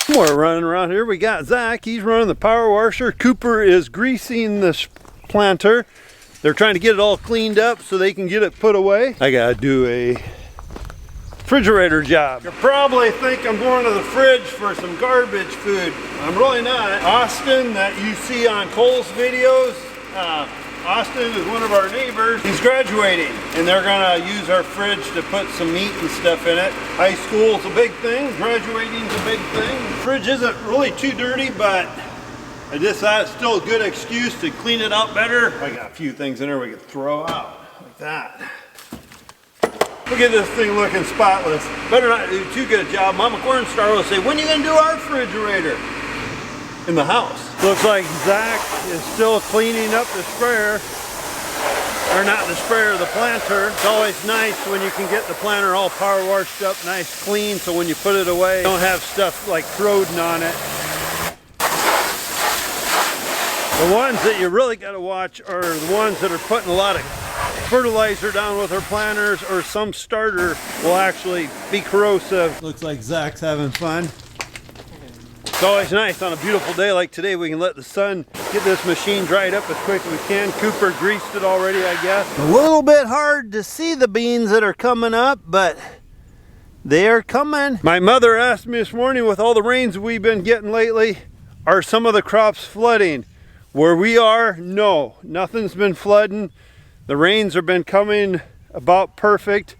More running around here. We got Zach. He's running the power washer. Cooper is greasing this planter. They're trying to get it all cleaned up so they can get it put away. I gotta do a refrigerator job. You probably think I'm going to the fridge for some garbage food. I'm really not. Austin, that you see on Cole's videos, Austin is one of our neighbors. He's graduating and they're gonna use our fridge to put some meat and stuff in it. High school's a big thing, graduating's a big thing. The fridge isn't really too dirty, but I just thought it's still a good excuse to clean it out better. I got a few things in there we could throw out, like that. Look at this thing looking spotless. Better not do too good a job. Mama Cornstar will say, when are you gonna do our refrigerator? In the house. Looks like Zach is still cleaning up the sprayer. Or not the sprayer, the planter. It's always nice when you can get the planter all power washed up, nice clean, so when you put it away, you don't have stuff like corroding on it. The ones that you really gotta watch are the ones that are putting a lot of fertilizer down with their planters, or some starter will actually be corrosive. Looks like Zach's having fun. It's always nice on a beautiful day like today, we can let the sun get this machine dried up as quick as we can. Cooper greased it already, I guess. A little bit hard to see the beans that are coming up, but they are coming. My mother asked me this morning, with all the rains we've been getting lately, are some of the crops flooding? Where we are, no, nothing's been flooding. The rains have been coming about perfect.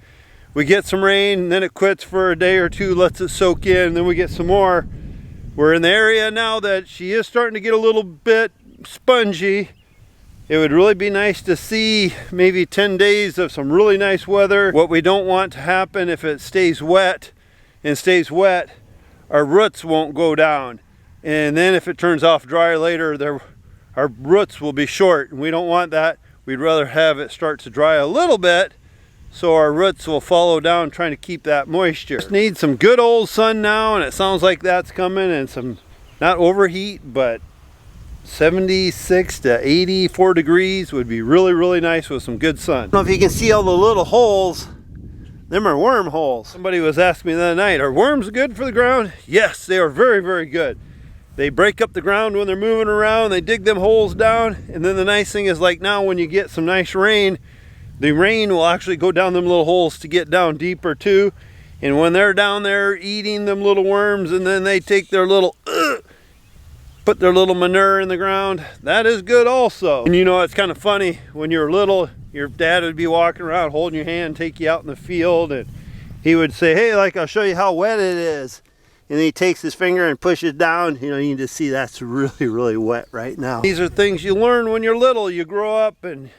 We get some rain and then it quits for a day or two, lets it soak in, and then we get some more. We're in the area now that she is starting to get a little bit spongy. It would really be nice to see maybe 10 days of some really nice weather. What we don't want to happen, if it stays wet and stays wet, our roots won't go down. And then if it turns off dry later, our roots will be short, and we don't want that. We'd rather have it start to dry a little bit so our roots will follow down, trying to keep that moisture. Just need some good old sun now, and it sounds like that's coming, and some, not overheat, but 76 to 84 degrees would be really, really nice with some good sun. I don't know if you can see all the little holes. Them are worm holes. Somebody was asking me the other night, are worms good for the ground? Yes, they are very, very good. They break up the ground when they're moving around, they dig them holes down, and then the nice thing is, like now when you get some nice rain, the rain will actually go down them little holes to get down deeper too. And when they're down there eating them little worms, and then they take their little, put their little manure in the ground, that is good also. And you know, it's kind of funny, when you're little, your dad would be walking around holding your hand, take you out in the field, and he would say, hey, like, I'll show you how wet it is. And then he takes his finger and pushes down. You know, you can just see that's really, really wet right now. These are things you learn when you're little. You grow up, and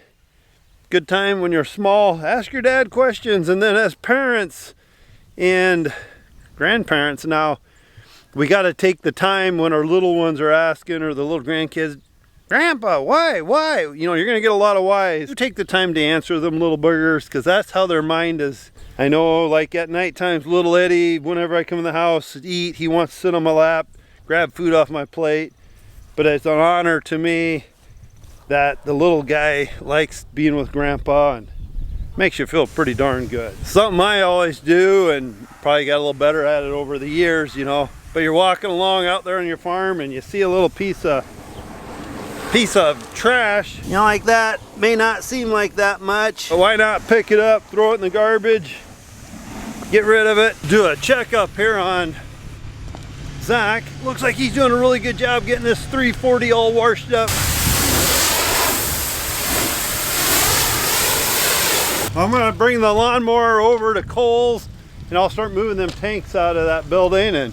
good time when you're small. Ask your dad questions. And then as parents and grandparents now, we got to take the time when our little ones are asking, or the little grandkids, Grandpa, why? You know, you're going to get a lot of whys. You take the time to answer them little boogers, because that's how their mind is. I know, like at night times, little Eddie, whenever I come in the house to eat, he wants to sit on my lap, grab food off my plate. But it's an honor to me that the little guy likes being with Grandpa, and makes you feel pretty darn good. Something I always do, and probably got a little better at it over the years, you know. But you're walking along out there on your farm, and you see a little piece of trash, you know, like that. May not seem like that much, but why not pick it up, throw it in the garbage, get rid of it. Do a checkup here on Zach. Looks like he's doing a really good job getting this 340 all washed up. I'm gonna bring the lawnmower over to Cole's, and I'll start moving them tanks out of that building, and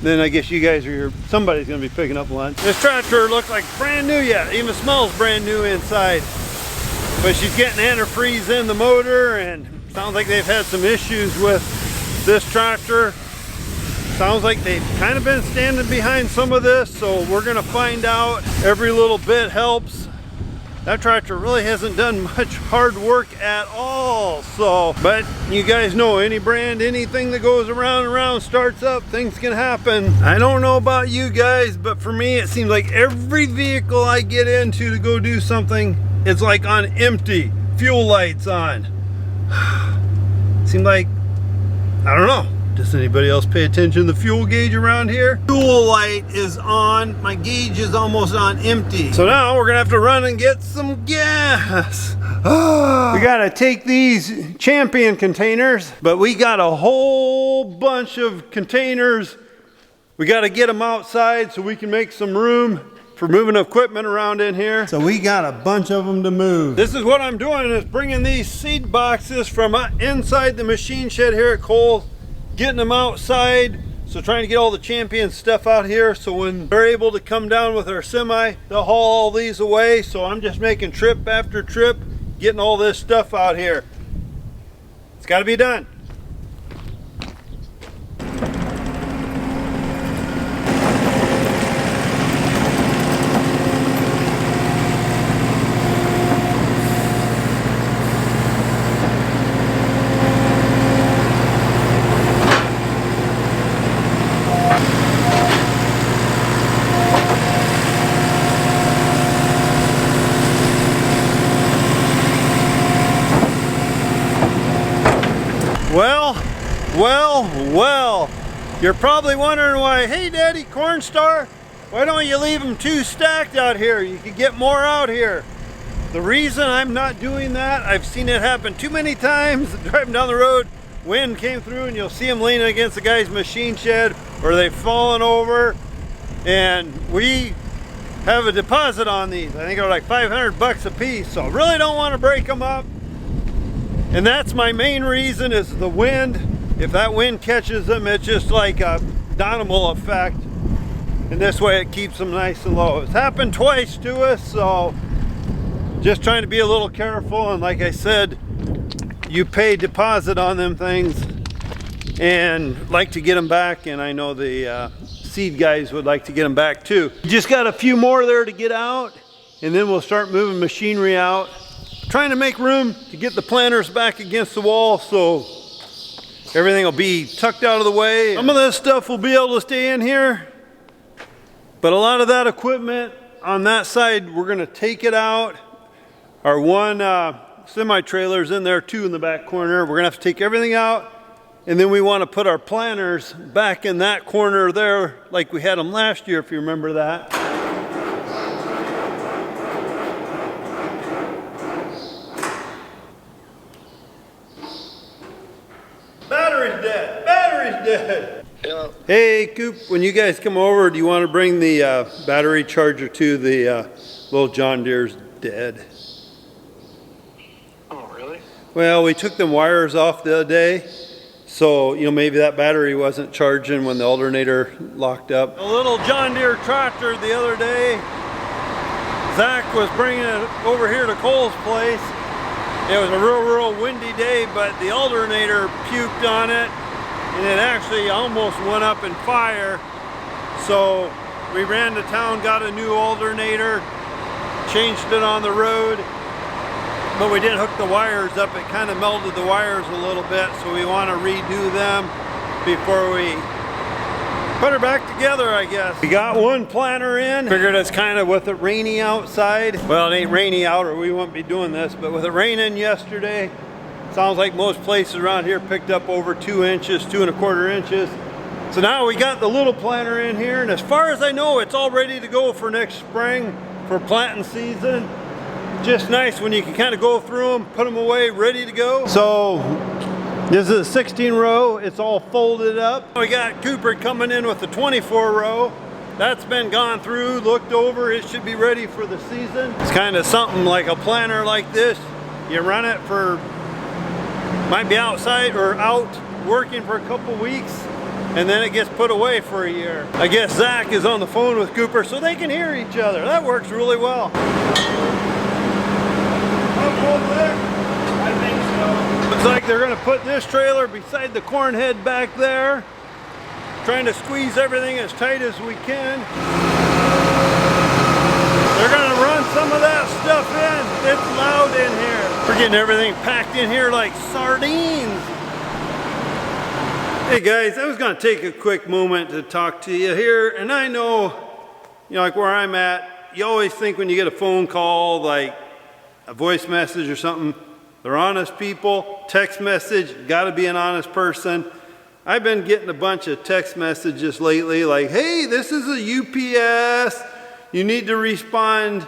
then I guess you guys are here. Somebody's gonna be picking up lunch. This tractor looks like brand new yet. Even smells brand new inside. But she's getting antifreeze in the motor, and sounds like they've had some issues with this tractor. Sounds like they've kind of been standing behind some of this, so we're gonna find out. Every little bit helps. That tractor really hasn't done much hard work at all. So, but you guys know, any brand, anything that goes around and around, starts up, things can happen. I don't know about you guys, but for me, it seems like every vehicle I get into to go do something, it's like on empty, fuel lights on. Seems like, I don't know, Does anybody else pay attention to the fuel gauge around here? Fuel light is on. My gauge is almost on empty. So now we're gonna have to run and get some gas. We gotta take these Champion containers, but we got a whole bunch of containers. We gotta get them outside so we can make some room for moving equipment around in here. So we got a bunch of them to move. This is what I'm doing, is bringing these seed boxes from inside the machine shed here at Kohl's, getting them outside. So trying to get all the Champion stuff out here, so when they're able to come down with our semi, they'll haul all these away. So I'm just making trip after trip, getting all this stuff out here. It's got to be done. Well, you're probably wondering why, hey Daddy Cornstar, why don't you leave them 2 stacked out here? You could get more out here. The reason I'm not doing that, I've seen it happen too many times. Driving down the road, wind came through and you'll see them leaning against the guy's machine shed, or they've fallen over, and we have a deposit on these. I think they're like 500 bucks a piece, so I really don't want to break them up. And that's my main reason, is the wind. If that wind catches them, it's just like a dynamo effect. And this way it keeps them nice and low. It's happened twice to us, so just trying to be a little careful. And like I said, you pay deposit on them things and like to get them back. And I know the seed guys would like to get them back too. Just got a few more there to get out, and then we'll start moving machinery out. Trying to make room to get the planters back against the wall, so everything will be tucked out of the way. Some of this stuff will be able to stay in here, but a lot of that equipment on that side, we're gonna take it out. Our one semi-trailer's in there too in the back corner. We're gonna have to take everything out, and then we wanna put our planters back in that corner there like we had them last year, if you remember that. Dead. Yeah. Hey Coop, when you guys come over, do you want to bring the battery charger to the little John Deere's dead? Oh really? Well, we took them wires off the other day, so you know, maybe that battery wasn't charging when the alternator locked up. A little John Deere tractor the other day, Zach was bringing it over here to Kohl's place. It was a real windy day, but the alternator puked on it. And it actually almost went up in fire. So we ran to town, got a new alternator, changed it on the road, but we didn't hook the wires up. It kind of melted the wires a little bit, so we want to redo them before we put her back together, I guess. We got one planter in. Figured it's kind of with it rainy outside. Well, it ain't rainy out or we wouldn't be doing this, but with it raining yesterday, sounds like most places around here picked up over 2 inches, 2¼ inches. So now we got the little planter in here, and as far as I know, it's all ready to go for next spring for planting season. Just nice when you can kind of go through them, put them away, ready to go. So this is a 16 row, it's all folded up. We got Cooper coming in with the 24 row. That's been gone through, looked over, it should be ready for the season. It's kind of something like a planter like this. You run it for, might be outside or out working for a couple weeks, and then it gets put away for a year. I guess Zach is on the phone with Cooper so they can hear each other. That works really well. I think so. Looks like they're gonna put this trailer beside the corn head back there, trying to squeeze everything as tight as we can. They're gonna run some of that stuff in. It's loud in here. We're getting everything packed in here like sardines. Hey guys, I was gonna take a quick moment to talk to you here, and I know, you know, like where I'm at, you always think when you get a phone call, like a voice message or something, they're honest people. Text message, gotta be an honest person. I've been getting a bunch of text messages lately like, hey, this is a UPS. You need to respond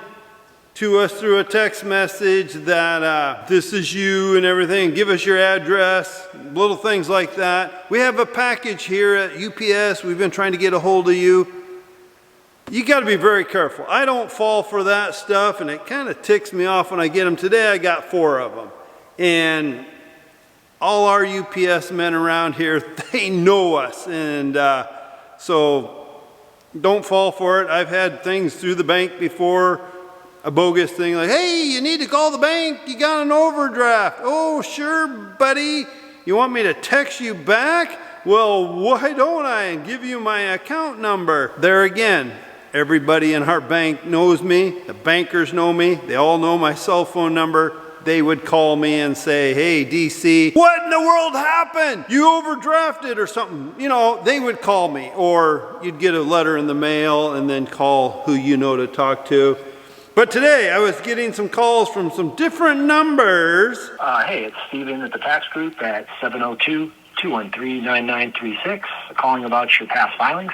to us through a text message that this is you and everything. Give us your address, little things like that. We have a package here at UPS. We've been trying to get a hold of you. You got to be very careful. I don't fall for that stuff, and it kind of ticks me off when I get them. Today I got 4 of them. And all our UPS men around here, they know us. And so don't fall for it. I've had things through the bank before, a bogus thing like, hey, you need to call the bank. You got an overdraft. Oh, sure, buddy. You want me to text you back? Well, why don't I? And give you my account number. There again, everybody in our bank knows me. The bankers know me. They all know my cell phone number. They would call me and say, hey, DC, what in the world happened? You overdrafted or something. You know, they would call me. Or you'd get a letter in the mail and then call who you know to talk to. But today I was getting some calls from some different numbers. Hey, it's Steven at the tax group at 702-213-9936, calling about your past filings.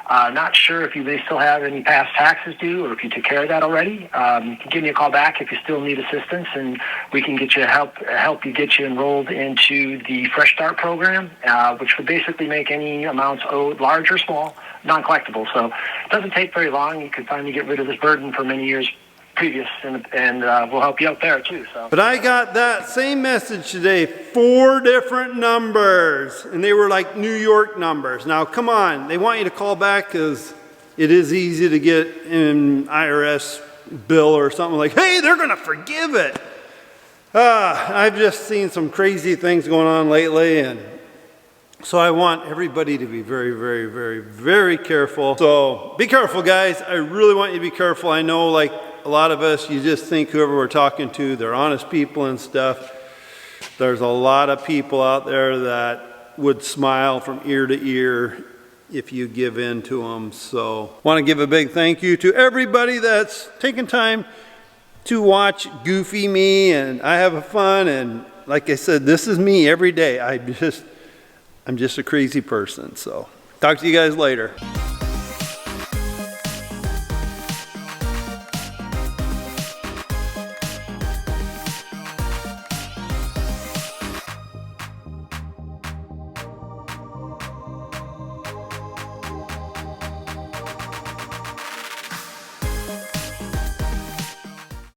Not sure if you may still have any past taxes due or if you took care of that already. You can give me a call back if you still need assistance, and we can get you help you get you enrolled into the Fresh Start program, which would basically make any amounts owed, large or small, non-collectible. So it doesn't take very long. You could finally get rid of this burden for many years previous, and we'll help you out there too. So. But I got that same message today, 4 different numbers, and they were like New York numbers. Now, come on, they want you to call back because it is easy to get an IRS bill or something like, hey, they're going to forgive it. I've just seen some crazy things going on lately, and so I want everybody to be very, very, very, very careful. So be careful, guys. I really want you to be careful. I know, like, a lot of us, you just think whoever we're talking to, they're honest people and stuff. There's a lot of people out there that would smile from ear to ear if you give in to them. So I want to give a big thank you to everybody that's taken time to watch Goofy me, and I have fun. And like I said, this is me every day. I'm just a crazy person. So talk to you guys later.